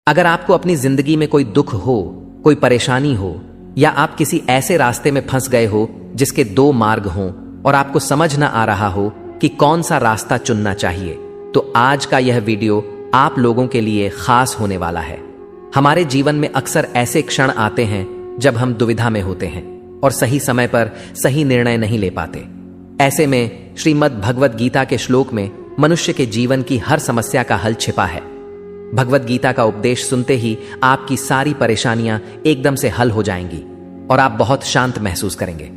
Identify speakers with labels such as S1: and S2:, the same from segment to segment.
S1: अगर आपको अपनी जिंदगी में कोई दुख हो, कोई परेशानी हो, या आप किसी ऐसे रास्ते में फंस गए हो जिसके दो मार्ग हों और आपको समझ ना आ रहा हो कि कौन सा रास्ता चुनना चाहिए, तो आज का यह वीडियो आप लोगों के लिए खास होने वाला है। हमारे जीवन में अक्सर ऐसे क्षण आते हैं जब हम दुविधा में होते हैं और सही समय पर सही निर्णय नहीं ले पाते। ऐसे में श्रीमद् भगवद गीता के श्लोक में मनुष्य के जीवन की हर समस्या का हल छिपा है। भगवद गीता का उपदेश सुनते ही आपकी सारी परेशानियां एकदम से हल हो जाएंगी और आप बहुत शांत महसूस करेंगे।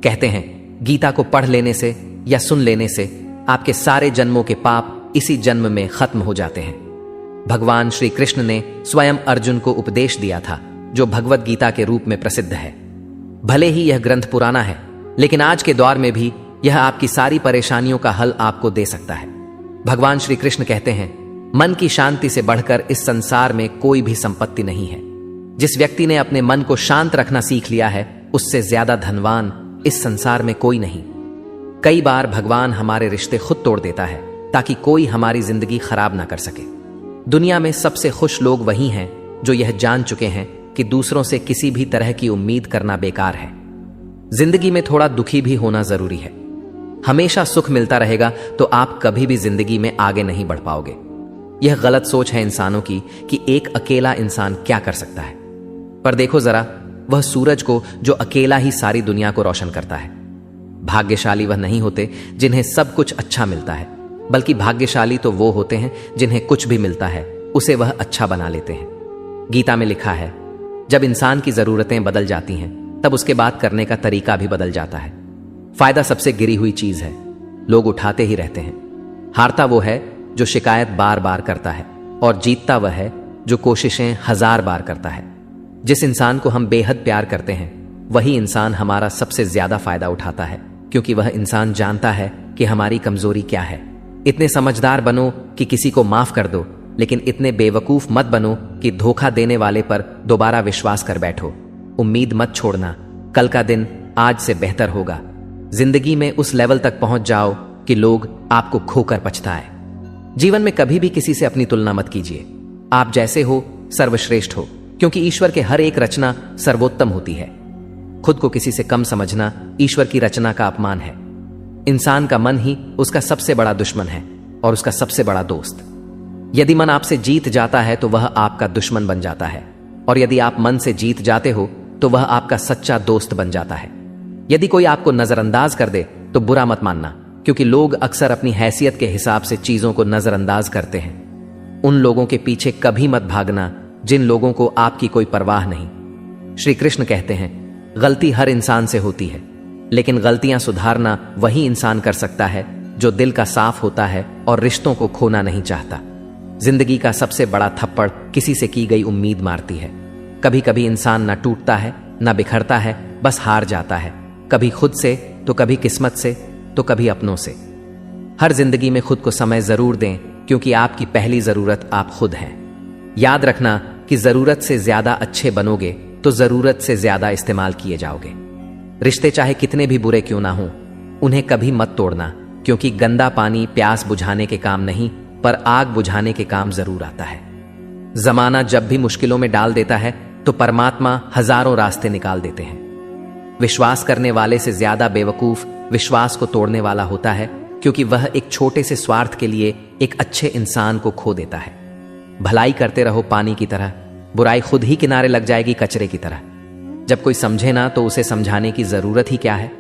S1: कहते हैं गीता को पढ़ लेने से या सुन लेने से आपके सारे जन्मों के पाप इसी जन्म में खत्म हो जाते हैं। भगवान श्री कृष्ण ने स्वयं अर्जुन को उपदेश दिया था, जो भगवद गीता के रूप में प्रसिद्ध है। भले ही यह ग्रंथ पुराना है, लेकिन आज के दौर में भी यह आपकी सारी परेशानियों का हल आपको दे सकता है। भगवान श्री कृष्ण कहते हैं, मन की शांति से बढ़कर इस संसार में कोई भी संपत्ति नहीं है। जिस व्यक्ति ने अपने मन को शांत रखना सीख लिया है, उससे ज्यादा धनवान इस संसार में कोई नहीं। कई बार भगवान हमारे रिश्ते खुद तोड़ देता है ताकि कोई हमारी जिंदगी खराब ना कर सके। दुनिया में सबसे खुश लोग वही हैं जो यह जान चुके हैं कि दूसरों से किसी भी तरह की उम्मीद करना बेकार है। जिंदगी में थोड़ा दुखी भी होना जरूरी है। हमेशा सुख मिलता रहेगा तो आप कभी भी जिंदगी में आगे नहीं बढ़ पाओगे। यह गलत सोच है इंसानों की कि एक अकेला इंसान क्या कर सकता है। पर देखो जरा, वह सूरज को जो अकेला ही सारी दुनिया को रोशन करता है। भाग्यशाली वह नहीं होते जिन्हें सब कुछ अच्छा मिलता है, बल्कि भाग्यशाली तो वो होते हैं जिन्हें कुछ भी मिलता है उसे वह अच्छा बना लेते हैं। गीता में लिखा है, जब इंसान की जरूरतें बदल जाती हैं तब उसके बात करने का तरीका भी बदल जाता है। फायदा सबसे गिरी हुई चीज है, लोग उठाते ही रहते हैं। हारता वो है जो शिकायत बार बार करता है, और जीतता वह है जो कोशिशें 1000 बार करता है। जिस इंसान को हम बेहद प्यार करते हैं, वही इंसान हमारा सबसे ज्यादा फायदा उठाता है, क्योंकि वह इंसान जानता है कि हमारी कमजोरी क्या है। इतने समझदार बनो कि किसी को माफ कर दो, लेकिन इतने बेवकूफ मत बनो कि धोखा देने वाले पर दोबारा विश्वास कर बैठो। उम्मीद मत छोड़ना, कल का दिन आज से बेहतर होगा। जिंदगी में उस लेवल तक पहुंच जाओ कि लोग आपको खोकर पछताए। जीवन में कभी भी किसी से अपनी तुलना मत कीजिए। आप जैसे हो सर्वश्रेष्ठ हो, क्योंकि ईश्वर के हर एक रचना सर्वोत्तम होती है। खुद को किसी से कम समझना ईश्वर की रचना का अपमान है। इंसान का मन ही उसका सबसे बड़ा दुश्मन है और उसका सबसे बड़ा दोस्त। यदि मन आपसे जीत जाता है तो वह आपका दुश्मन बन जाता है, और यदि आप मन से जीत जाते हो तो वह आपका सच्चा दोस्त बन जाता है। यदि कोई आपको नजरअंदाज कर दे तो बुरा मत मानना, क्योंकि लोग अक्सर अपनी हैसियत के हिसाब से चीजों को नजरअंदाज करते हैं। उन लोगों के पीछे कभी मत भागना जिन लोगों को आपकी कोई परवाह नहीं। श्री कृष्ण कहते हैं, गलती हर इंसान से होती है, लेकिन गलतियां सुधारना वही इंसान कर सकता है जो दिल का साफ होता है और रिश्तों को खोना नहीं चाहता। जिंदगी का सबसे बड़ा थप्पड़ किसी से की गई उम्मीद मारती है। कभी कभी इंसान ना टूटता है ना बिखरता है, बस हार जाता है, कभी खुद से तो कभी किस्मत से तो कभी अपनों से। हर जिंदगी में खुद को समय जरूर दें, क्योंकि आपकी पहली जरूरत आप खुद हैं। याद रखना कि जरूरत से ज्यादा अच्छे बनोगे तो जरूरत से ज्यादा इस्तेमाल किए जाओगे। रिश्ते चाहे कितने भी बुरे क्यों ना हों, उन्हें कभी मत तोड़ना, क्योंकि गंदा पानी प्यास बुझाने के काम नहीं, पर आग बुझाने के काम जरूर आता है। जमाना जब भी मुश्किलों में डाल देता है तो परमात्मा हजारों रास्ते निकाल देते हैं। विश्वास करने वाले से ज्यादा बेवकूफ विश्वास को तोड़ने वाला होता है, क्योंकि वह एक छोटे से स्वार्थ के लिए एक अच्छे इंसान को खो देता है। भलाई करते रहो पानी की तरह, बुराई खुद ही किनारे लग जाएगी कचरे की तरह। जब कोई समझे ना तो उसे समझाने की जरूरत ही क्या है,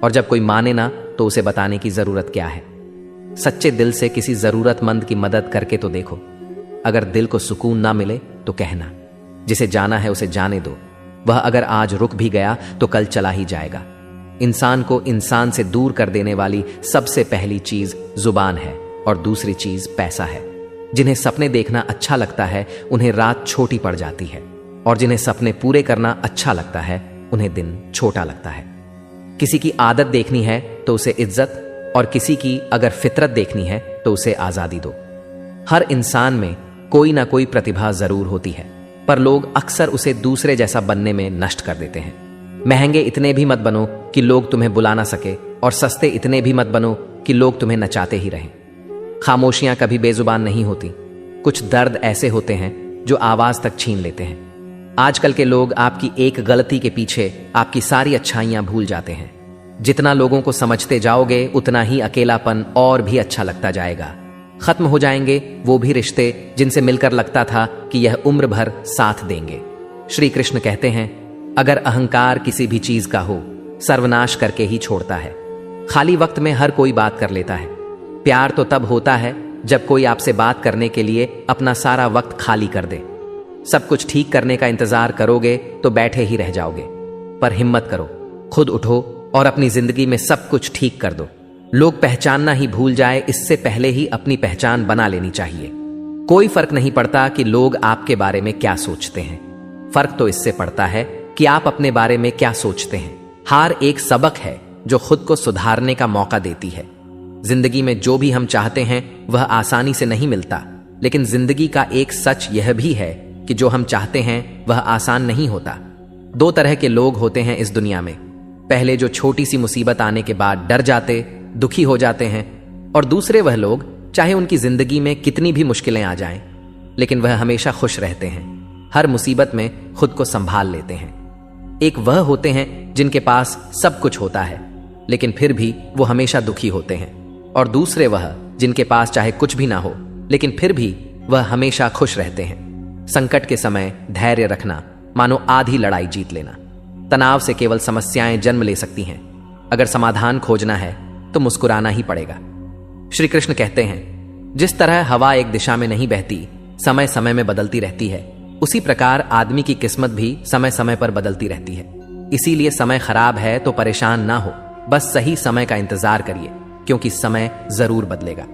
S1: और जब कोई माने ना तो उसे बताने की जरूरत क्या है। सच्चे दिल से किसी जरूरतमंद की मदद करके तो देखो। अगर दिल को सुकून ना मिले तो कहना, जिसे जाना है उसे जाने दो। वह अगर आज रुक भी गया तो कल चला ही जाएगा। इंसान को इंसान से दूर कर देने वाली सबसे पहली चीज जुबान है, और दूसरी चीज पैसा है। जिन्हें सपने देखना अच्छा लगता है उन्हें रात छोटी पड़ जाती है, और जिन्हें सपने पूरे करना अच्छा लगता है उन्हें दिन छोटा लगता है। किसी की आदत देखनी है तो उसे इज्जत, और किसी की अगर फितरत देखनी है तो उसे आजादी दो। हर इंसान में कोई ना कोई प्रतिभा जरूर होती है, पर लोग अक्सर उसे दूसरे जैसा बनने में नष्ट कर देते हैं। महंगे इतने भी मत बनो कि लोग तुम्हें बुला ना सके, और सस्ते इतने भी मत बनो कि लोग तुम्हें नचाते ही रहें। खामोशियां कभी बेजुबान नहीं होती। कुछ दर्द ऐसे होते हैं जो आवाज तक छीन लेते हैं। आजकल के लोग आपकी एक गलती के पीछे आपकी सारी अच्छाइयां भूल जाते हैं। जितना लोगों को समझते जाओगे उतना ही अकेलापन और भी अच्छा लगता जाएगा। खत्म हो जाएंगे वो भी रिश्ते जिनसे मिलकर लगता था कि यह उम्र भर साथ देंगे। श्री कृष्ण कहते हैं, अगर अहंकार किसी भी चीज का हो, सर्वनाश करके ही छोड़ता है। खाली वक्त में हर कोई बात कर लेता है। प्यार तो तब होता है जब कोई आपसे बात करने के लिए अपना सारा वक्त खाली कर दे। सब कुछ ठीक करने का इंतजार करोगे तो बैठे ही रह जाओगे। पर हिम्मत करो, खुद उठो और अपनी जिंदगी में सब कुछ ठीक कर दो। लोग पहचानना ही भूल जाए इससे पहले ही अपनी पहचान बना लेनी चाहिए। कोई फर्क नहीं पड़ता कि लोग आपके बारे में क्या सोचते हैं, फर्क तो इससे पड़ता है कि आप अपने बारे में क्या सोचते हैं। हार एक सबक है जो खुद को सुधारने का मौका देती है। जिंदगी में जो भी हम चाहते हैं वह आसानी से नहीं मिलता, लेकिन जिंदगी का एक सच यह भी है कि जो हम चाहते हैं वह आसान नहीं होता। दो तरह के लोग होते हैं इस दुनिया में, पहले जो छोटी सी मुसीबत आने के बाद डर जाते, दुखी हो जाते हैं, और दूसरे वह लोग चाहे उनकी जिंदगी में कितनी भी मुश्किलें आ जाएं, लेकिन वह हमेशा खुश रहते हैं, हर मुसीबत में खुद को संभाल लेते हैं। एक वह होते हैं जिनके पास सब कुछ होता है लेकिन फिर भी वो हमेशा दुखी होते हैं, और दूसरे वह जिनके पास चाहे कुछ भी ना हो लेकिन फिर भी वह हमेशा खुश रहते हैं। संकट के समय धैर्य रखना मानो आधी लड़ाई जीत लेना। तनाव से केवल समस्याएं जन्म ले सकती हैं। अगर समाधान खोजना है तो मुस्कुराना ही पड़ेगा। श्री कृष्ण कहते हैं, जिस तरह हवा एक दिशा में नहीं बहती, समय समय में बदलती रहती है, उसी प्रकार आदमी की किस्मत भी समय समय पर बदलती रहती है। इसीलिए समय खराब है तो परेशान ना हो, बस सही समय का इंतजार करिए, क्योंकि समय जरूर बदलेगा।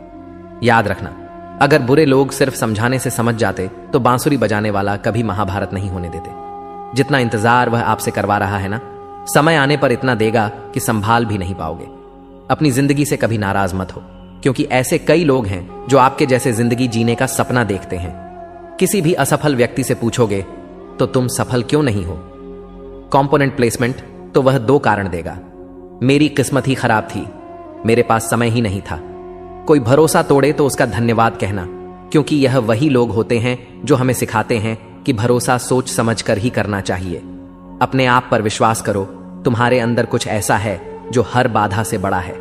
S1: याद रखना, अगर बुरे लोग सिर्फ समझाने से समझ जाते तो बांसुरी बजाने वाला कभी महाभारत नहीं होने देते। जितना इंतजार वह आपसे करवा रहा है ना, समय आने पर इतना देगा कि संभाल भी नहीं पाओगे। अपनी जिंदगी से कभी नाराज मत हो, क्योंकि ऐसे कई लोग हैं जो आपके जैसे जिंदगी जीने का सपना देखते हैं। किसी भी असफल व्यक्ति से पूछोगे तो तुम सफल क्यों नहीं हो, कंपोनेंट प्लेसमेंट, तो वह दो कारण देगा। मेरी किस्मत ही खराब थी, मेरे पास समय ही नहीं था। कोई भरोसा तोड़े तो उसका धन्यवाद कहना, क्योंकि यह वही लोग होते हैं जो हमें सिखाते हैं कि भरोसा सोच समझ कर ही करना चाहिए। अपने आप पर विश्वास करो, तुम्हारे अंदर कुछ ऐसा है जो हर बाधा से बड़ा है।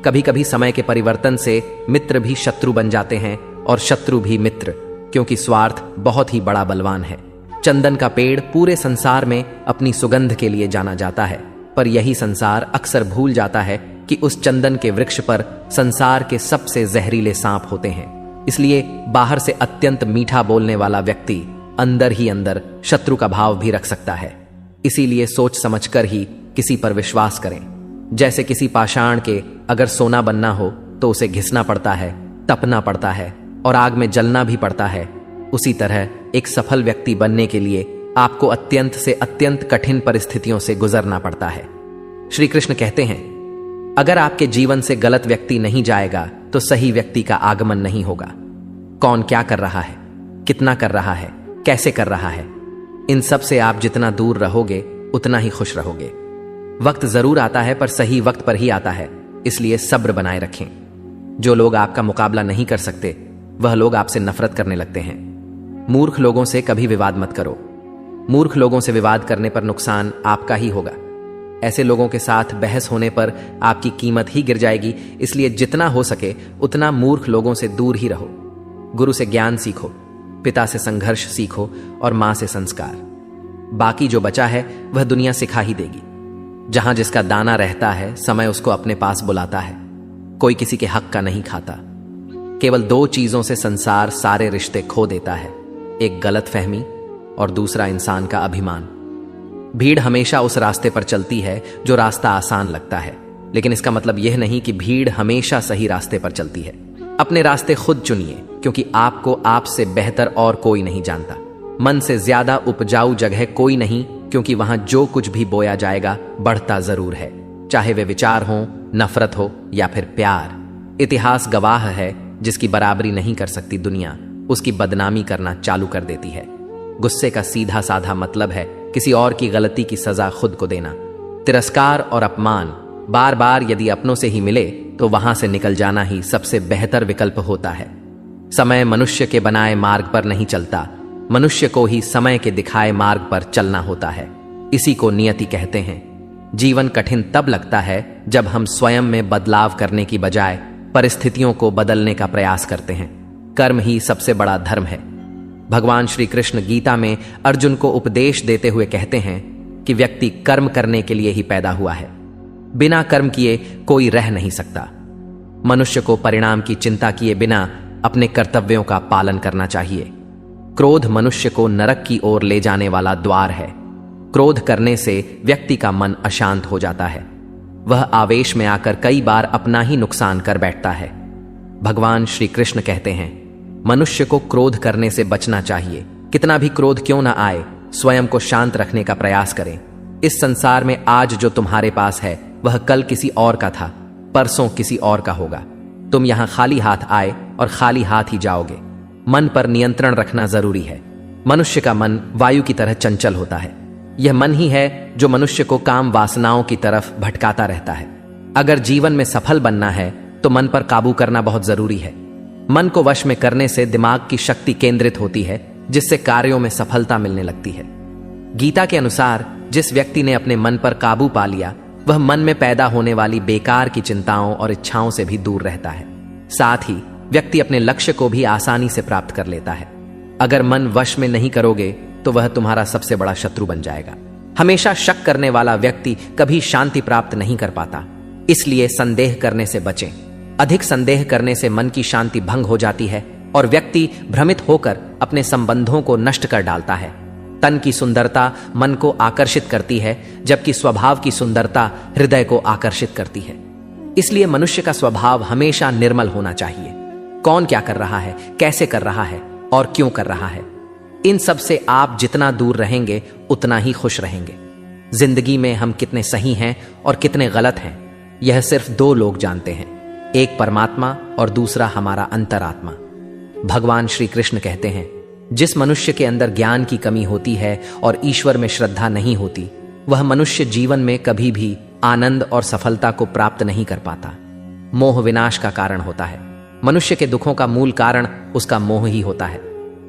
S1: कभी कभी समय के परिवर्तन से मित्र भी शत्रु बन जाते हैं और शत्रु भी मित्र, क्योंकि स्वार्थ बहुत ही बड़ा बलवान है। चंदन का पेड़ पूरे संसार में अपनी सुगंध के लिए जाना जाता है, पर यही संसार अक्सर भूल जाता है कि उस चंदन के वृक्ष पर संसार के सबसे जहरीले सांप होते हैं। इसलिए बाहर से अत्यंत मीठा बोलने वाला व्यक्ति अंदर ही अंदर शत्रु का भाव भी रख सकता है। इसीलिए सोच समझकर ही किसी पर विश्वास करें। जैसे किसी पाषाण के अगर सोना बनना हो तो उसे घिसना पड़ता है, तपना पड़ता है और आग में जलना भी पड़ता है, उसी तरह एक सफल व्यक्ति बनने के लिए आपको अत्यंत से अत्यंत कठिन परिस्थितियों से गुजरना पड़ता है। श्री कृष्ण कहते हैं, अगर आपके जीवन से गलत व्यक्ति नहीं जाएगा तो सही व्यक्ति का आगमन नहीं होगा। कौन क्या कर रहा है, कितना कर रहा है, कैसे कर रहा है, इन सब से आप जितना दूर रहोगे उतना ही खुश रहोगे। वक्त जरूर आता है पर सही वक्त पर ही आता है, इसलिए सब्र बनाए रखें। जो लोग आपका मुकाबला नहीं कर सकते वह लोग आपसे नफरत करने लगते हैं। मूर्ख लोगों से कभी विवाद मत करो। मूर्ख लोगों से विवाद करने पर नुकसान आपका ही होगा। ऐसे लोगों के साथ बहस होने पर आपकी कीमत ही गिर जाएगी, इसलिए जितना हो सके उतना मूर्ख लोगों से दूर ही रहो। गुरु से ज्ञान सीखो, पिता से संघर्ष सीखो और मां से संस्कार। बाकी जो बचा है वह दुनिया सिखा ही देगी। जहां जिसका दाना रहता है समय उसको अपने पास बुलाता है। कोई किसी के हक का नहीं खाता। केवल दो चीजों से संसार सारे रिश्ते खो देता है, एक गलत फहमी और दूसरा इंसान का अभिमान। भीड़ हमेशा उस रास्ते पर चलती है जो रास्ता आसान लगता है, लेकिन इसका मतलब यह नहीं कि भीड़ हमेशा सही रास्ते पर चलती है। अपने रास्ते खुद चुनिए, क्योंकि आपको आपसे बेहतर और कोई नहीं जानता। मन से ज्यादा उपजाऊ जगह कोई नहीं, क्योंकि वहां जो कुछ भी बोया जाएगा बढ़ता जरूर है, चाहे वे विचार हो, नफरत हो या फिर प्यार। इतिहास गवाह है, जिसकी बराबरी नहीं कर सकती दुनिया, उसकी बदनामी करना चालू कर देती है। गुस्से का सीधा साधा मतलब है किसी और की गलती की सजा खुद को देना। तिरस्कार और अपमान बार बार यदि अपनों से ही मिले तो वहां से निकल जाना ही सबसे बेहतर विकल्प होता है। समय मनुष्य के बनाए मार्ग पर नहीं चलता, मनुष्य को ही समय के दिखाए मार्ग पर चलना होता है। इसी को नियति कहते हैं। जीवन कठिन तब लगता है जब हम स्वयं में बदलाव करने की बजाय परिस्थितियों को बदलने का प्रयास करते हैं। कर्म ही सबसे बड़ा धर्म है। भगवान श्री कृष्ण गीता में अर्जुन को उपदेश देते हुए कहते हैं कि व्यक्ति कर्म करने के लिए ही पैदा हुआ है। बिना कर्म किए कोई रह नहीं सकता। मनुष्य को परिणाम की चिंता किए बिना अपने कर्तव्यों का पालन करना चाहिए। क्रोध मनुष्य को नरक की ओर ले जाने वाला द्वार है। क्रोध करने से व्यक्ति का मन अशांत हो जाता है। वह आवेश में आकर कई बार अपना ही नुकसान कर बैठता है। भगवान श्री कृष्ण कहते हैं, मनुष्य को क्रोध करने से बचना चाहिए। कितना भी क्रोध क्यों ना आए, स्वयं को शांत रखने का प्रयास करें। इस संसार में आज जो तुम्हारे पास है वह कल किसी और का था, परसों किसी और का होगा। तुम यहां खाली हाथ आए और खाली हाथ ही जाओगे। मन पर नियंत्रण रखना जरूरी है। मनुष्य का मन वायु की तरह चंचल होता है। यह मन ही है जो मनुष्य को काम वासनाओं की तरफ भटकाता रहता है। अगर जीवन में सफल बनना है तो मन पर काबू करना बहुत जरूरी है। मन को वश में करने से दिमाग की शक्ति केंद्रित होती है, जिससे कार्यों में सफलता मिलने लगती है। गीता के अनुसार जिस व्यक्ति ने अपने मन पर काबू पा लिया वह मन में पैदा होने वाली बेकार की चिंताओं और इच्छाओं से भी दूर रहता है। साथ ही व्यक्ति अपने लक्ष्य को भी आसानी से प्राप्त कर लेता है। अगर मन वश में नहीं करोगे तो वह तुम्हारा सबसे बड़ा शत्रु बन जाएगा। हमेशा शक करने वाला व्यक्ति कभी शांति प्राप्त नहीं कर पाता। इसलिए संदेह करने से बचें। अधिक संदेह करने से मन की शांति भंग हो जाती है और व्यक्ति भ्रमित होकर अपने संबंधों को नष्ट कर डालता है। तन की सुंदरता मन को आकर्षित करती है, जबकि स्वभाव की सुंदरता हृदय को आकर्षित करती है। इसलिए मनुष्य का स्वभाव हमेशा निर्मल होना चाहिए। कौन क्या कर रहा है, कैसे कर रहा है और क्यों कर रहा है, इन सब से आप जितना दूर रहेंगे उतना ही खुश रहेंगे। जिंदगी में हम कितने सही हैं और कितने गलत हैं, यह सिर्फ दो लोग जानते हैं, एक परमात्मा और दूसरा हमारा अंतरात्मा। भगवान श्री कृष्ण कहते हैं, जिस मनुष्य के अंदर ज्ञान की कमी होती है और ईश्वर में श्रद्धा नहीं होती, वह मनुष्य जीवन में कभी भी आनंद और सफलता को प्राप्त नहीं कर पाता। मोह विनाश का कारण होता है। मनुष्य के दुखों का मूल कारण उसका मोह ही होता है।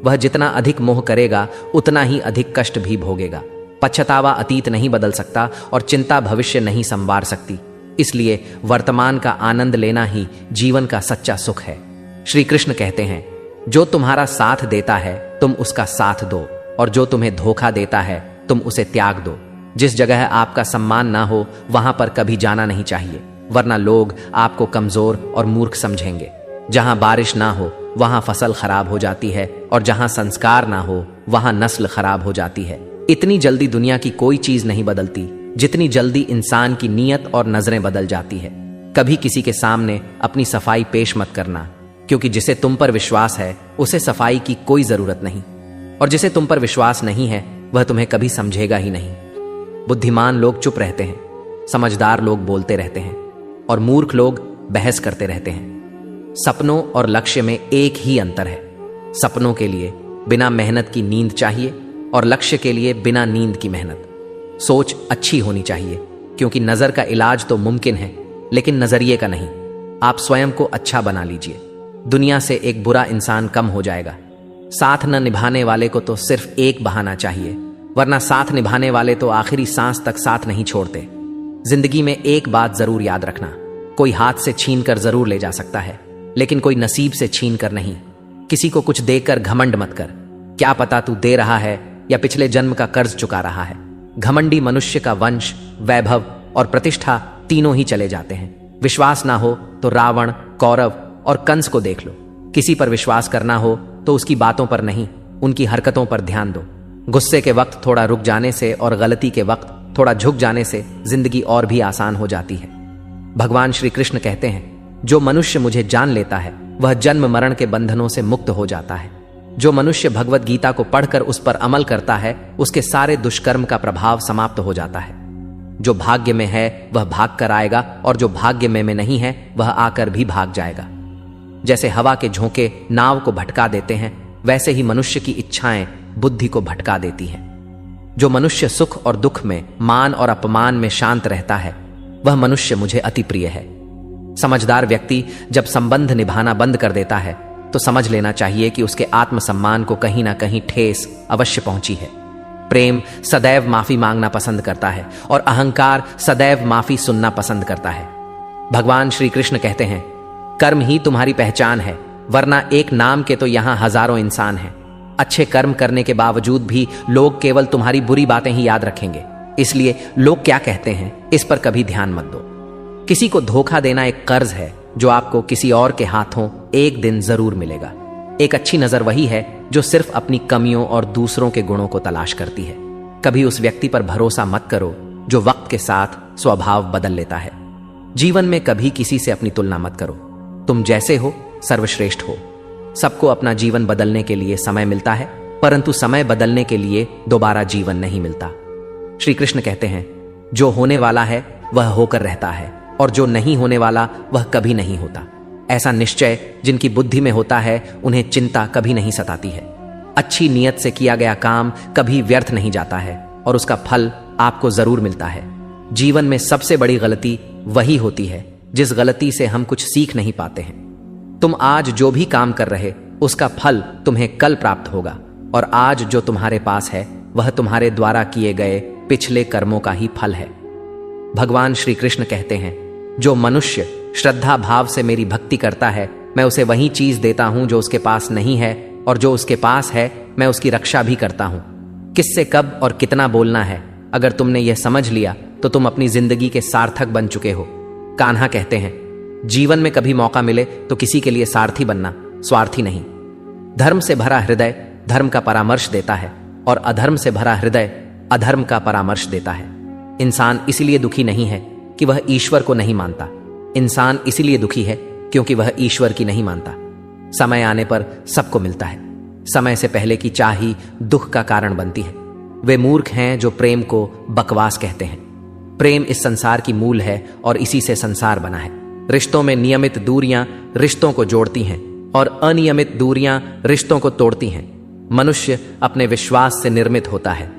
S1: वह जितना अधिक मोह करेगा उतना ही अधिक कष्ट भी भोगेगा। पछतावा अतीत नहीं बदल सकता और चिंता भविष्य नहीं संवार सकती। इसलिए वर्तमान का आनंद लेना ही जीवन का सच्चा सुख है। श्री कृष्ण कहते हैं, जो तुम्हारा साथ देता है तुम उसका साथ दो, और जो तुम्हें धोखा देता है तुम उसे त्याग दो। जिस जगह आपका सम्मान ना हो वहां पर कभी जाना नहीं चाहिए, वरना लोग आपको कमजोर और मूर्ख समझेंगे। जहां बारिश ना हो वहां फसल खराब हो जाती है, और जहां संस्कार ना हो वहां नस्ल खराब हो जाती है। इतनी जल्दी दुनिया की कोई चीज नहीं बदलती जितनी जल्दी इंसान की नीयत और नजरें बदल जाती है। कभी किसी के सामने अपनी सफाई पेश मत करना, क्योंकि जिसे तुम पर विश्वास है उसे सफाई की कोई जरूरत नहीं, और जिसे तुम पर विश्वास नहीं है वह तुम्हें कभी समझेगा ही नहीं। बुद्धिमान लोग चुप रहते हैं, समझदार लोग बोलते रहते हैं, और मूर्ख लोग बहस करते रहते हैं। सपनों और लक्ष्य में एक ही अंतर है। सपनों के लिए बिना मेहनत की नींद चाहिए और लक्ष्य के लिए बिना नींद की मेहनत। सोच अच्छी होनी चाहिए, क्योंकि नजर का इलाज तो मुमकिन है लेकिन नजरिए का नहीं। आप स्वयं को अच्छा बना लीजिए, दुनिया से एक बुरा इंसान कम हो जाएगा। साथ न निभाने वाले को तो सिर्फ एक बहाना चाहिए, वरना साथ निभाने वाले तो आखिरी सांस तक साथ नहीं छोड़ते। जिंदगी में एक बात जरूर याद रखना, कोई हाथ से छीन कर जरूर ले जा सकता है, लेकिन कोई नसीब से छीन कर नहीं। किसी को कुछ देकर घमंड मत कर, क्या पता तू दे रहा है या पिछले जन्म का कर्ज चुका रहा है। घमंडी मनुष्य का वंश, वैभव और प्रतिष्ठा तीनों ही चले जाते हैं। विश्वास ना हो तो रावण, कौरव और कंस को देख लो। किसी पर विश्वास करना हो तो उसकी बातों पर नहीं, उनकी हरकतों पर ध्यान दो। गुस्से के वक्त थोड़ा रुक जाने से और गलती के वक्त थोड़ा झुक जाने से जिंदगी और भी आसान हो जाती है। भगवान श्री कृष्ण कहते हैं, जो मनुष्य मुझे जान लेता है वह जन्म मरण के बंधनों से मुक्त हो जाता है। जो मनुष्य भगवत गीता को पढ़कर उस पर अमल करता है उसके सारे दुष्कर्म का प्रभाव समाप्त हो जाता है। जो भाग्य में है वह भाग कर आएगा, और जो भाग्य में नहीं है वह आकर भी भाग जाएगा। जैसे हवा के झोंके नाव को भटका देते हैं, वैसे ही मनुष्य की इच्छाएं बुद्धि को भटका देती हैं। जो मनुष्य सुख और दुख में, मान और अपमान में शांत रहता है वह मनुष्य मुझे अति प्रिय है। समझदार व्यक्ति जब संबंध निभाना बंद कर देता है तो समझ लेना चाहिए कि उसके आत्मसम्मान को कहीं ना कहीं ठेस अवश्य पहुंची है। प्रेम सदैव माफी मांगना पसंद करता है और अहंकार सदैव माफी सुनना पसंद करता है। भगवान श्री कृष्ण कहते हैं, कर्म ही तुम्हारी पहचान है, वरना एक नाम के तो यहां हजारों इंसान हैं। अच्छे कर्म करने के बावजूद भी लोग केवल तुम्हारी बुरी बातें ही याद रखेंगे, इसलिए लोग क्या कहते हैं इस पर कभी ध्यान मत दो। किसी को धोखा देना एक कर्ज है जो आपको किसी और के हाथों एक दिन जरूर मिलेगा। एक अच्छी नजर वही है जो सिर्फ अपनी कमियों और दूसरों के गुणों को तलाश करती है। कभी उस व्यक्ति पर भरोसा मत करो जो वक्त के साथ स्वभाव बदल लेता है। जीवन में कभी किसी से अपनी तुलना मत करो। तुम जैसे हो सर्वश्रेष्ठ हो। सबको अपना जीवन बदलने के लिए समय मिलता है, परंतु समय बदलने के लिए दोबारा जीवन नहीं मिलता। श्री कृष्ण कहते हैं, जो होने वाला है वह होकर रहता है और जो नहीं होने वाला वह कभी नहीं होता। ऐसा निश्चय जिनकी बुद्धि में होता है उन्हें चिंता कभी नहीं सताती है। अच्छी नीयत से किया गया काम कभी व्यर्थ नहीं जाता है और उसका फल आपको जरूर मिलता है। जीवन में सबसे बड़ी गलती वही होती है जिस गलती से हम कुछ सीख नहीं पाते हैं। तुम आज जो भी काम कर रहे उसका फल तुम्हें कल प्राप्त होगा और आज जो तुम्हारे पास है वह तुम्हारे द्वारा किए गए पिछले कर्मों का ही फल है। भगवान श्री कृष्ण कहते हैं, जो मनुष्य श्रद्धा भाव से मेरी भक्ति करता है मैं उसे वही चीज देता हूं जो उसके पास नहीं है, और जो उसके पास है मैं उसकी रक्षा भी करता हूं। किससे कब और कितना बोलना है, अगर तुमने यह समझ लिया तो तुम अपनी जिंदगी के सार्थक बन चुके हो। कान्हा कहते हैं, जीवन में कभी मौका मिले तो किसी के लिए सारथी बनना, स्वार्थी नहीं। धर्म से भरा हृदय धर्म का परामर्श देता है और अधर्म से भरा हृदय अधर्म का परामर्श देता है। इंसान इसलिए दुखी नहीं है कि वह ईश्वर को नहीं मानता, इंसान इसलिए दुखी है क्योंकि वह ईश्वर की नहीं मानता। समय आने पर सबको मिलता है। समय से पहले की चाह ही दुख का कारण बनती है। वे मूर्ख हैं जो प्रेम को बकवास कहते हैं। प्रेम इस संसार की मूल है और इसी से संसार बना है। रिश्तों में नियमित दूरियां रिश्तों को जोड़ती हैं और अनियमित दूरियां रिश्तों को तोड़ती हैं। मनुष्य अपने विश्वास से निर्मित होता है।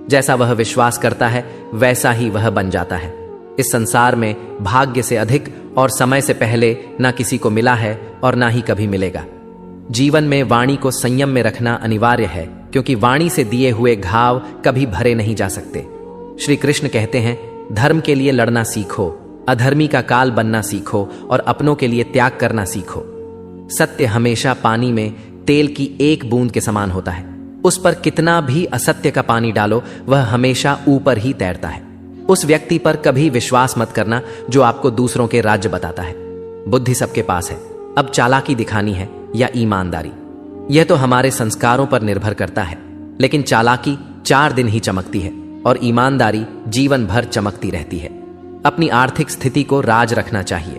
S1: जैसा वह विश्वास करता है वैसा ही वह बन जाता है। इस संसार में भाग्य से अधिक और समय से पहले ना किसी को मिला है और ना ही कभी मिलेगा। जीवन में वाणी को संयम में रखना अनिवार्य है, क्योंकि वाणी से दिए हुए घाव कभी भरे नहीं जा सकते। श्री कृष्ण कहते हैं, धर्म के लिए लड़ना सीखो, अधर्मी का काल बनना सीखो और अपनों के लिए त्याग करना सीखो। सत्य हमेशा पानी में तेल की एक बूंद के समान होता है। उस पर कितना भी असत्य का पानी डालो वह हमेशा ऊपर ही तैरता है। उस व्यक्ति पर कभी विश्वास मत करना जो आपको दूसरों के राज्य बताता है। बुद्धि सबके पास है, अब चालाकी दिखानी है या ईमानदारी, यह तो हमारे संस्कारों पर निर्भर करता है। लेकिन चालाकी 4 दिन ही चमकती है और ईमानदारी जीवन भर चमकती रहती है। अपनी आर्थिक स्थिति को राज रखना चाहिए।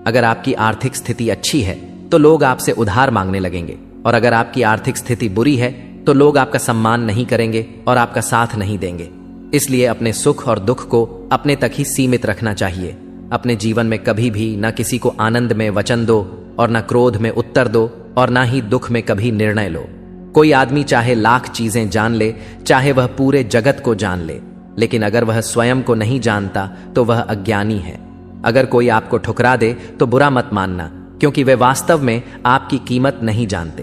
S1: अगर आपकी आर्थिक स्थिति अच्छी है तो लोग आपसे उधार मांगने लगेंगे, और अगर आपकी आर्थिक स्थिति बुरी है तो लोग आपका सम्मान नहीं करेंगे और आपका साथ नहीं देंगे। इसलिए अपने सुख और दुख को अपने तक ही सीमित रखना चाहिए। अपने जीवन में कभी भी न किसी को आनंद में वचन दो और न क्रोध में उत्तर दो और न ही दुख में कभी निर्णय लो। कोई आदमी चाहे लाख चीजें जान ले, चाहे वह पूरे जगत को जान ले, लेकिन अगर वह स्वयं को नहीं जानता तो वह अज्ञानी है। अगर कोई आपको ठुकरा दे तो बुरा मत मानना, क्योंकि वे वास्तव में आपकी कीमत नहीं जानते।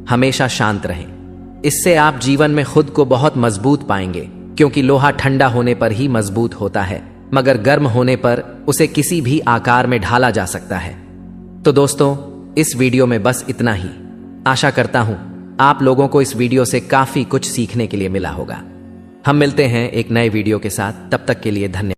S1: हमेशा शांत रहें, इससे आप जीवन में खुद को बहुत मजबूत पाएंगे, क्योंकि लोहा ठंडा होने पर ही मजबूत होता है, मगर गर्म होने पर उसे किसी भी आकार में ढाला जा सकता है। तो दोस्तों, इस वीडियो में बस इतना ही। आशा करता हूं आप लोगों को इस वीडियो से काफी कुछ सीखने के लिए मिला होगा। हम मिलते हैं एक नए वीडियो के साथ, तब तक के लिए धन्यवाद।